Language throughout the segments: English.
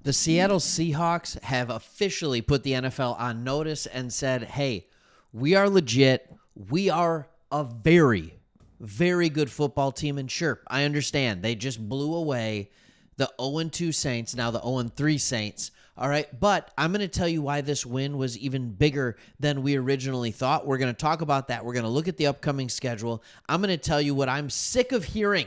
The Seattle Seahawks have officially put the NFL on notice and said, hey, we are legit. We are a very, very good football team. And sure, I understand. They just blew away the 0-2 Saints, now the 0-3 Saints. All right, but I'm going to tell you why this win was even bigger than we originally thought. We're going to talk about that. We're going to look at the upcoming schedule. I'm going to tell you what I'm sick of hearing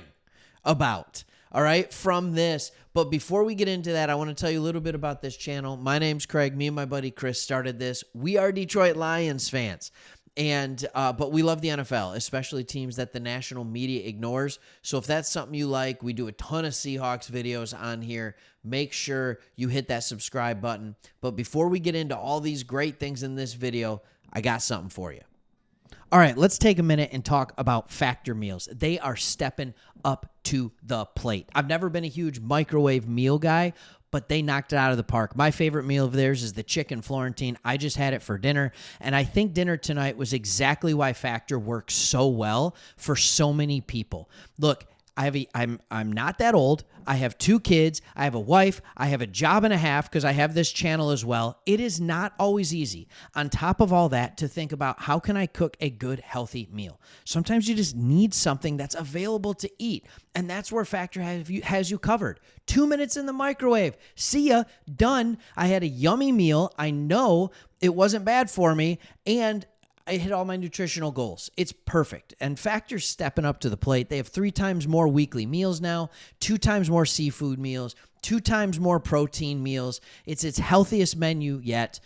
about, all right, from this. But before we get into that, I want to tell you a little bit about this channel. My name's Craig. Me and my buddy Chris started this. We are Detroit Lions fans. But we love the NFL, especially teams that the national media ignores. So if that's something you like, we do a ton of Seahawks videos on here. Make sure you hit that subscribe button. But before we get into all these great things in this video, I got something for you. All right, let's take a minute and talk about Factor meals. They are stepping up to the plate. I've never been a huge microwave meal guy, but they knocked it out of the park. My favorite meal of theirs is the chicken Florentine. I just had it for dinner, and I think dinner tonight was exactly why Factor works so well for so many people. Look, I'm not that old. I have 2 kids. I have a wife. I have a job and a half because I have this channel as well. It is not always easy, on top of all that, to think about how can I cook a good, healthy meal. Sometimes you just need something that's available to eat, and that's where Factor has you covered. 2 minutes in the microwave. See ya. Done. I had a yummy meal. I know it wasn't bad for me, and I hit all my nutritional goals. It's perfect. And Factor's stepping up to the plate. They have 3 times more weekly meals now, 2 times more seafood meals, 2 times more protein meals. It's its healthiest menu yet.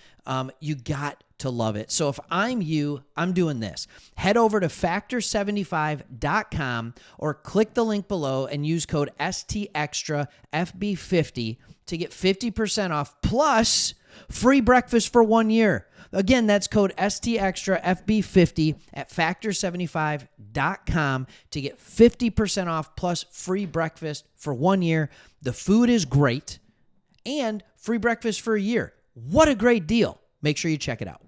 You got to love it. So if I'm you, I'm doing this. Head over to factor75.com or click the link below and use code STEXTRAFB50 to get 50% off plus free breakfast for 1 year. Again, that's code STEXTRAFB50 at factor75.com to get 50% off plus free breakfast for 1 year. The food is great and free breakfast for a year. What a great deal. Make sure you check it out.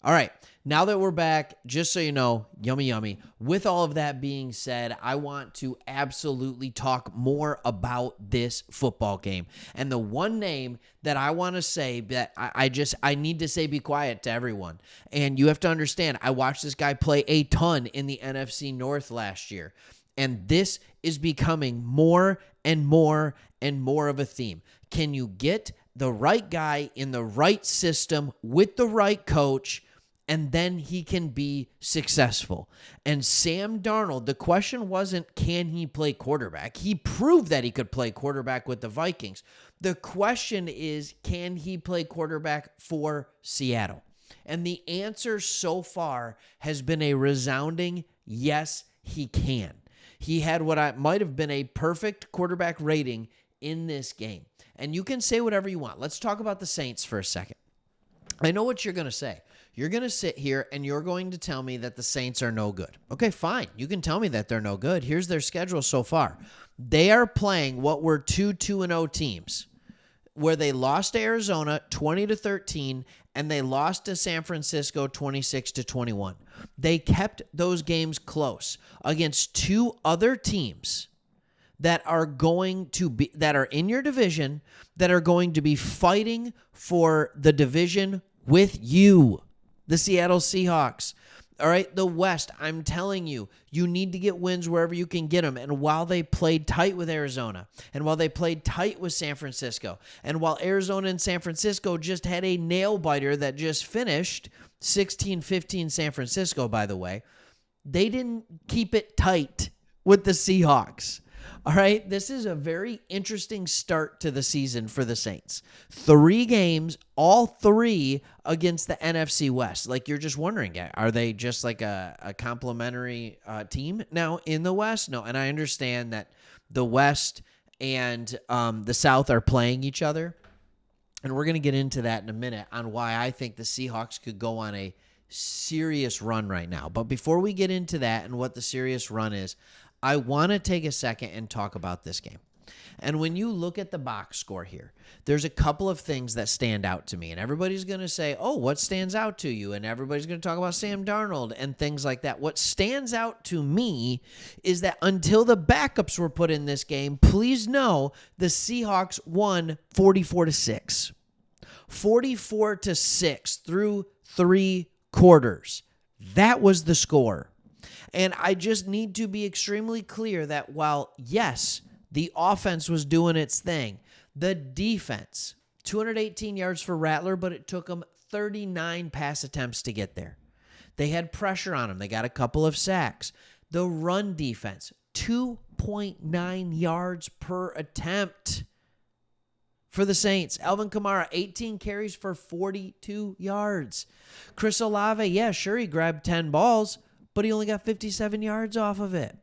All right, now that we're back, just so you know, yummy, yummy. With all of that being said, I want to absolutely talk more about this football game. And the one name that I want to say that I need to say be quiet to everyone. And you have to understand, I watched this guy play a ton in the NFC North last year. And this is becoming more and more and more of a theme. Can you get the right guy in the right system with the right coach, and then he can be successful? And Sam Darnold, the question wasn't, can he play quarterback? He proved that he could play quarterback with the Vikings. The question is, can he play quarterback for Seattle? And the answer so far has been a resounding yes, he can. He had what might have been a perfect quarterback rating in this game. And you can say whatever you want. Let's talk about the Saints for a second. I know what you're going to say. You're going to sit here and you're going to tell me that the Saints are no good. Okay, fine. You can tell me that they're no good. Here's their schedule so far. They are playing what were 2-2-0 teams, where they lost to Arizona 20-13 and they lost to San Francisco 26-21. They kept those games close against 2 other teams that are in your division, that are going to be fighting for the division with you, the Seattle Seahawks. All right, the West, I'm telling you, you need to get wins wherever you can get them. And while they played tight with Arizona, and while they played tight with San Francisco, and while Arizona and San Francisco just had a nail-biter that just finished 16-15 San Francisco, by the way, they didn't keep it tight with the Seahawks. All right, this is a very interesting start to the season for the Saints. 3 games, all 3 against the NFC West. Like, you're just wondering, are they just like a complimentary team now in the West? No, and I understand that the West and the South are playing each other, and we're going to get into that in a minute on why I think the Seahawks could go on a serious run right now. But before we get into that and what the serious run is, I want to take a second and talk about this game. And when you look at the box score here, there's a couple of things that stand out to me. And everybody's going to say, oh, what stands out to you? And everybody's going to talk about Sam Darnold and things like that. What stands out to me is that until the backups were put in this game, please know the Seahawks won 44-6. 44-6 through 3 quarters. That was the score. And I just need to be extremely clear that while, yes, the offense was doing its thing, the defense, 218 yards for Rattler, but it took them 39 pass attempts to get there. They had pressure on them. They got a couple of sacks. The run defense, 2.9 yards per attempt for the Saints. Alvin Kamara, 18 carries for 42 yards. Chris Olave, yeah, sure, he grabbed 10 balls, but he only got 57 yards off of it.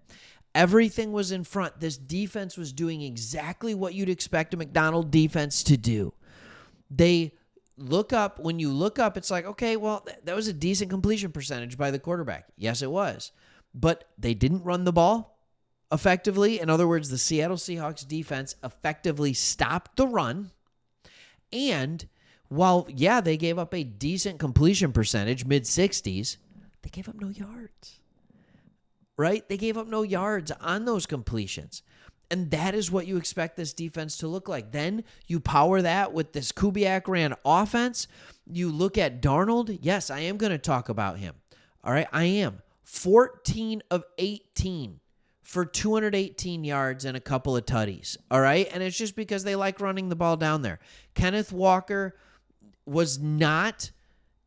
Everything was in front. This defense was doing exactly what you'd expect a McDonald defense to do. They look up. When you look up, it's like, okay, well, that was a decent completion percentage by the quarterback. Yes, it was. But they didn't run the ball effectively. In other words, the Seattle Seahawks defense effectively stopped the run. And while, yeah, they gave up a decent completion percentage, mid-60s, they gave up no yards. Right? They gave up no yards on those completions. And that is what you expect this defense to look like. Then you power that with this Kubiak ran offense. You look at Darnold. Yes, I am going to talk about him. All right, I am. 14 of 18 for 218 yards and a couple of tutties. All right, and it's just because they like running the ball down there. Kenneth Walker was not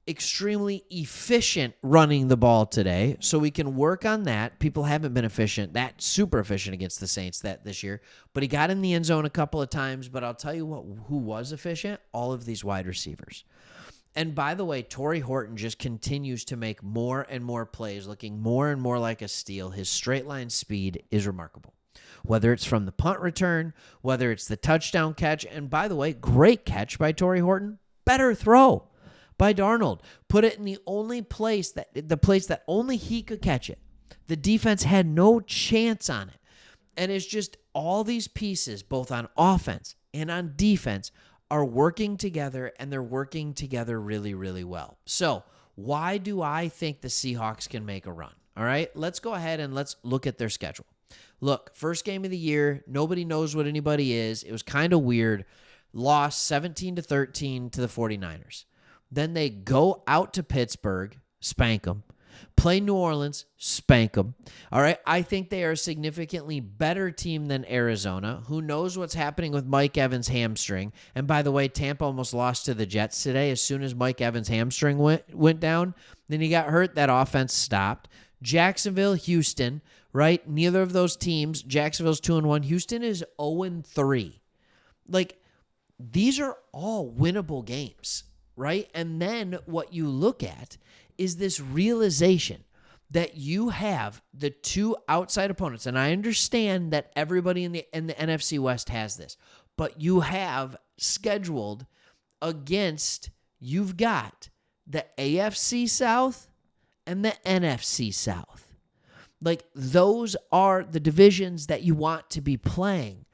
extremely efficient running the ball today, so we can work on that. People haven't been that super efficient against the Saints this year, but he got in the end zone a couple of times. But I'll tell you who was efficient? All of these wide receivers. And by the way, Torrey Horton just continues to make more and more plays, looking more and more like a steal. His straight line speed is remarkable. Whether it's from the punt return, whether it's the touchdown catch, and by the way, great catch by Torrey Horton, better throw by Darnold. Put it in the place that only he could catch it. The defense had no chance on it. And it's just all these pieces, both on offense and on defense, are working together, and they're working together really, really well. So why do I think the Seahawks can make a run? All right, let's go ahead and let's look at their schedule. Look, first game of the year, nobody knows what anybody is. It was kind of weird. Lost 17-13 to the 49ers. Then they go out to Pittsburgh, spank them. Play New Orleans, spank them. All right, I think they are a significantly better team than Arizona. Who knows what's happening with Mike Evans' hamstring? And by the way, Tampa almost lost to the Jets today. As soon as Mike Evans' hamstring went down, then he got hurt. That offense stopped. Jacksonville, Houston, right? Neither of those teams. Jacksonville's 2-1. Houston is 0-3. Like, these are all winnable games, right? And then what you look at is this realization that you have the two outside opponents. And I understand that everybody in the NFC West has this, but you have scheduled against, you've got the AFC South and the NFC South. Like, those are the divisions that you want to be playing.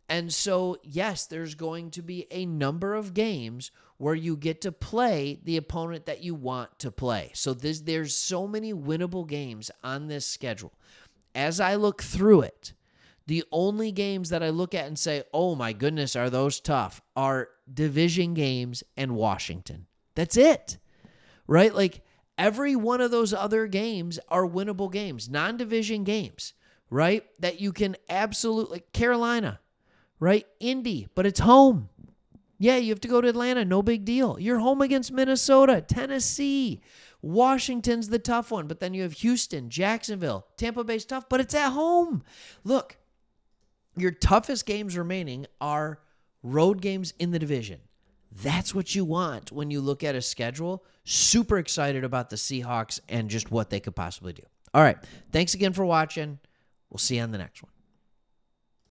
And so, yes, there's going to be a number of games where you get to play the opponent that you want to play. So there's so many winnable games on this schedule. As I look through it, the only games that I look at and say, oh my goodness, are those tough, are division games and Washington. That's it, right? Like, every one of those other games are winnable games, non-division games, right? That you can absolutely, Carolina, right? Indy, but it's home. Yeah, you have to go to Atlanta. No big deal. You're home against Minnesota, Tennessee. Washington's the tough one, but then you have Houston, Jacksonville, Tampa Bay's tough, but it's at home. Look, your toughest games remaining are road games in the division. That's what you want when you look at a schedule. Super excited about the Seahawks and just what they could possibly do. All right, thanks again for watching. We'll see you on the next one.